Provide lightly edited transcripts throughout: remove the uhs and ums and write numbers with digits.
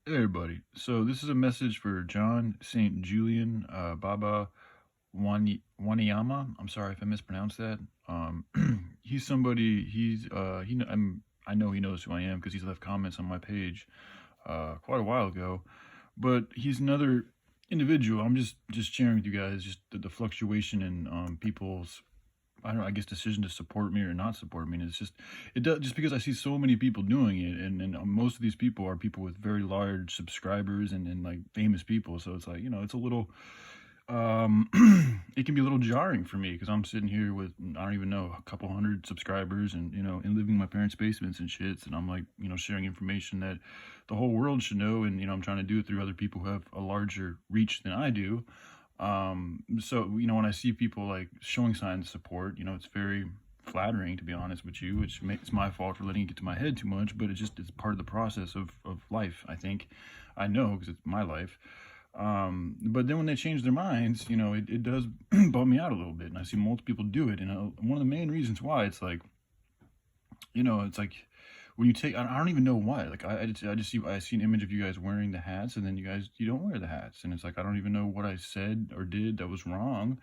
Hey everybody. So this is a message for John St. Julien, Baba Wanyama. I'm sorry if I mispronounced that. Um, he's somebody. I know he knows who I am because he's left comments on my page quite a while ago. But he's another individual. I'm just sharing with you guys just the fluctuation in people's, I don't know, I guess, decision to support me or not support me. And it's just, it does, just because I see so many people doing it, and most of these people are people with very large subscribers and like famous people. So it's like, it's a little, um, it can be a little jarring for me because I'm sitting here with, I don't even know, a couple hundred subscribers and, and living in my parents' basements and shits. And I'm like, sharing information that the whole world should know. And, I'm trying to do it through other people who have a larger reach than I do. So, when I see people like showing signs of support, it's very flattering, to be honest with you, which makes my fault for letting it get to my head too much, but it's part of the process of life, I think. I know because it's my life. But then when they change their minds, it does bum me out a little bit. And I see multiple people do it. And one of the main reasons why it's like when you take, I don't even know why. Like I see an image of you guys wearing the hats, and then you don't wear the hats, and it's like I don't even know what I said or did that was wrong.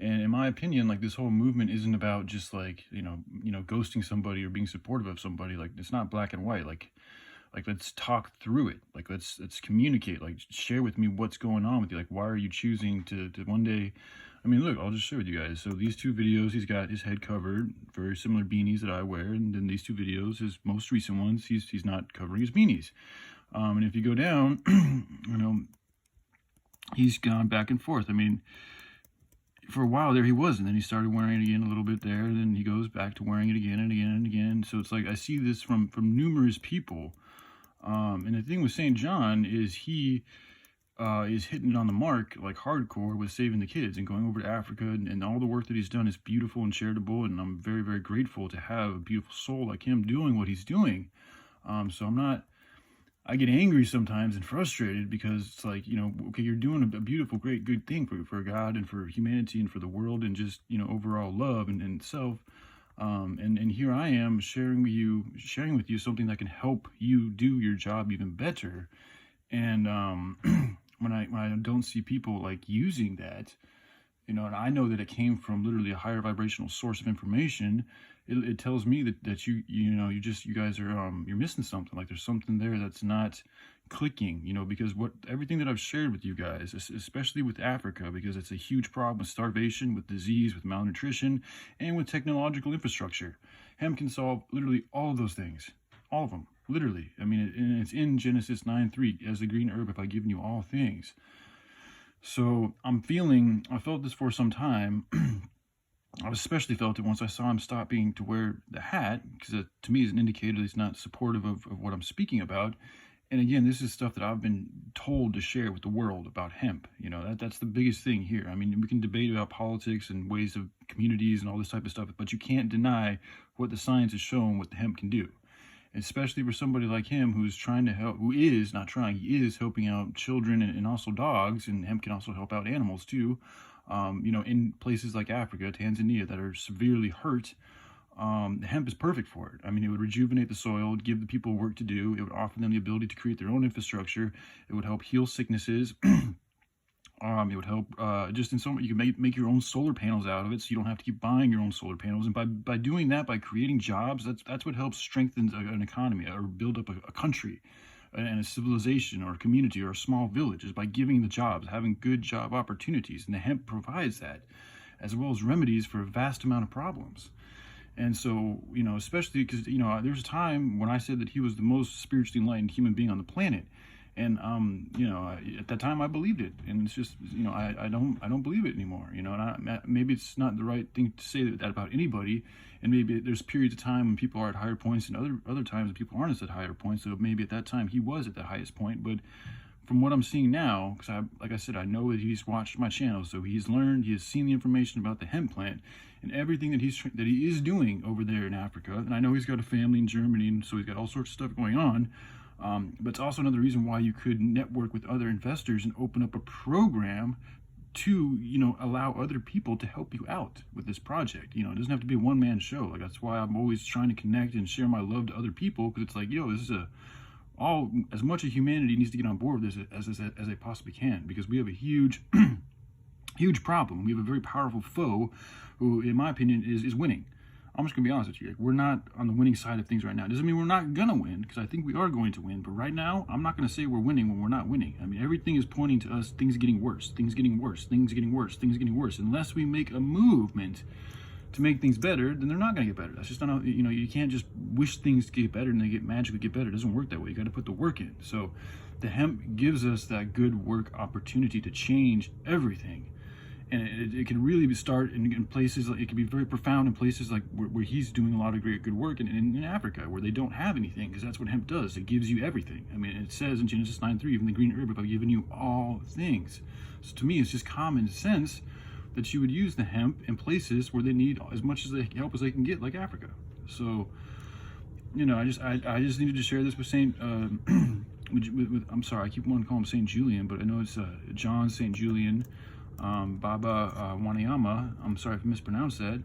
And in my opinion, like this whole movement isn't about just like ghosting somebody or being supportive of somebody. Like it's not black and white. Like let's talk through it. Like let's communicate. Like share with me what's going on with you. Like why are you choosing to one day, I mean, look, I'll just share with you guys. So these two videos, he's got his head covered, very similar beanies that I wear. And then these two videos, his most recent ones, he's not covering his beanies. And if you go down, he's gone back and forth. I mean, for a while there he was, and then he started wearing it again a little bit there, and then he goes back to wearing it again and again and again. So it's like I see this from numerous people. And the thing with St. John is hitting it on the mark like hardcore with saving the kids and going over to Africa, and all the work that he's done is beautiful and charitable, and I'm very, very grateful to have a beautiful soul like him doing what he's doing. So I get angry sometimes and frustrated because it's like, okay, you're doing a beautiful, great, good thing for God and for humanity and for the world and just, overall love and self. And here I am sharing with you something that can help you do your job even better. And when I don't see people like using that, and I know that it came from literally a higher vibrational source of information, it tells me that you guys are you're missing something. Like there's something there that's not clicking, because everything that I've shared with you guys, especially with Africa, because it's a huge problem with starvation, with disease, with malnutrition, and with technological infrastructure. Hemp can solve literally all of those things, all of them, literally. I mean, and it's in Genesis 9:3, as the green herb have I given you all things. So I felt this for some time. I especially felt it once I saw him stop being to wear the hat, because it, to me, is an indicator that he's not supportive of what I'm speaking about. And again, this is stuff that I've been told to share with the world about hemp. That's the biggest thing here. I mean, we can debate about politics and ways of communities and all this type of stuff, but you can't deny what the science has shown what the hemp can do. Especially for somebody like him who's trying to help, who is not trying, he is helping out children and also dogs, and hemp can also help out animals too. In places like Africa, Tanzania, that are severely hurt, hemp is perfect for it. I mean, it would rejuvenate the soil, give the people work to do, it would offer them the ability to create their own infrastructure, it would help heal sicknesses. It would help just in so much. You can make your own solar panels out of it, so you don't have to keep buying your own solar panels. And by doing that, by creating jobs, that's what helps strengthen an economy or build up a country and a civilization or a community or a small village, is by giving the jobs, having good job opportunities. And the hemp provides that, as well as remedies for a vast amount of problems. And so, especially because, there was a time when I said that he was the most spiritually enlightened human being on the planet. And, at that time I believed it. And it's just, I don't believe it anymore, and maybe it's not the right thing to say that about anybody. And maybe there's periods of time when people are at higher points and other times when people aren't at higher points. So maybe at that time he was at the highest point. But from what I'm seeing now, because like I said, I know that he's watched my channel, so he's learned, he has seen the information about the hemp plant and everything that he is doing over there in Africa. And I know he's got a family in Germany, and so he's got all sorts of stuff going on. But it's also another reason why you could network with other investors and open up a program to, allow other people to help you out with this project. It doesn't have to be a one-man show. Like, that's why I'm always trying to connect and share my love to other people, because it's like, this is as much of humanity needs to get on board with this as they possibly can, because we have a huge huge problem. We have a very powerful foe who, in my opinion, is winning. I'm just gonna be honest with you. Like, we're not on the winning side of things right now. Doesn't mean we're not gonna win, because I think we are going to win. But right now, I'm not gonna say we're winning when we're not winning. I mean, everything is pointing to us. Things getting worse. Things getting worse. Things getting worse. Things getting worse. Unless we make a movement to make things better, then they're not gonna get better. That's just not how, you know. You can't just wish things to get better and they magically get better. It doesn't work that way. You got to put the work in. So, the hemp gives us that good work opportunity to change everything. And it can really start in places, like, it can be very profound in places like where he's doing a lot of great good work in Africa, where they don't have anything, because that's what hemp does. It gives you everything. I mean, it says in Genesis 9:3, even the green herb, I've given you all things. So to me, it's just common sense that you would use the hemp in places where they need as much as they help as they can get, like Africa. So, you know, I just needed to share this with Saint. I'm sorry, I keep wanting to call him Saint Julien, but I know it's John Saint Julien. Baba Wanyama, I'm sorry if I mispronounced that.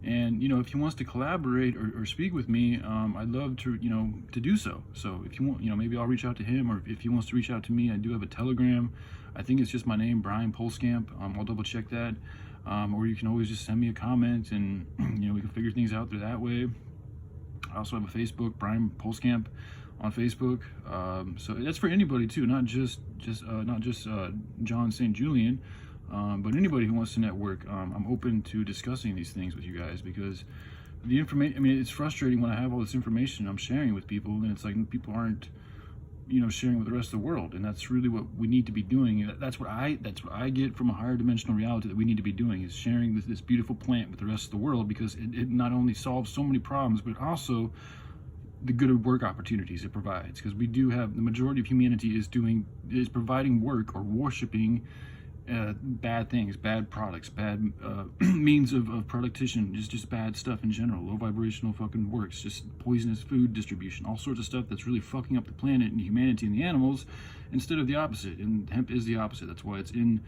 And, you know, if he wants to collaborate or speak with me, I'd love to, you know, to do so. So if you want, you know, maybe I'll reach out to him, or if he wants to reach out to me, I do have a Telegram. I think it's just my name, Brian Polskamp. I'll double check that. Or you can always just send me a comment, and, you know, we can figure things out through that way. I also have a Facebook, Brian Polskamp on Facebook. So that's for anybody too, not just John St. Julien. But anybody who wants to network, I'm open to discussing these things with you guys, because the information, I mean, it's frustrating when I have all this information I'm sharing with people, and it's like people aren't, you know, sharing with the rest of the world. And that's really what we need to be doing. That's what I get from a higher dimensional reality that we need to be doing, is sharing this beautiful plant with the rest of the world, because it not only solves so many problems, but also the good work opportunities it provides. Because we do have, the majority of humanity is providing work or worshiping bad things, bad products, bad means of production, just bad stuff in general, low vibrational fucking works, just poisonous food distribution, all sorts of stuff that's really fucking up the planet and humanity and the animals, instead of the opposite. And hemp is the opposite. That's why it's in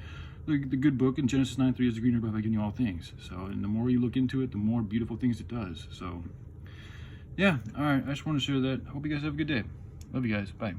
the good book in Genesis 9:3, is the green herb I've given you all things. So, and the more you look into it, the more beautiful things it does. So yeah, all right, I just want to share that. Hope you guys have a good day. Love you guys. Bye.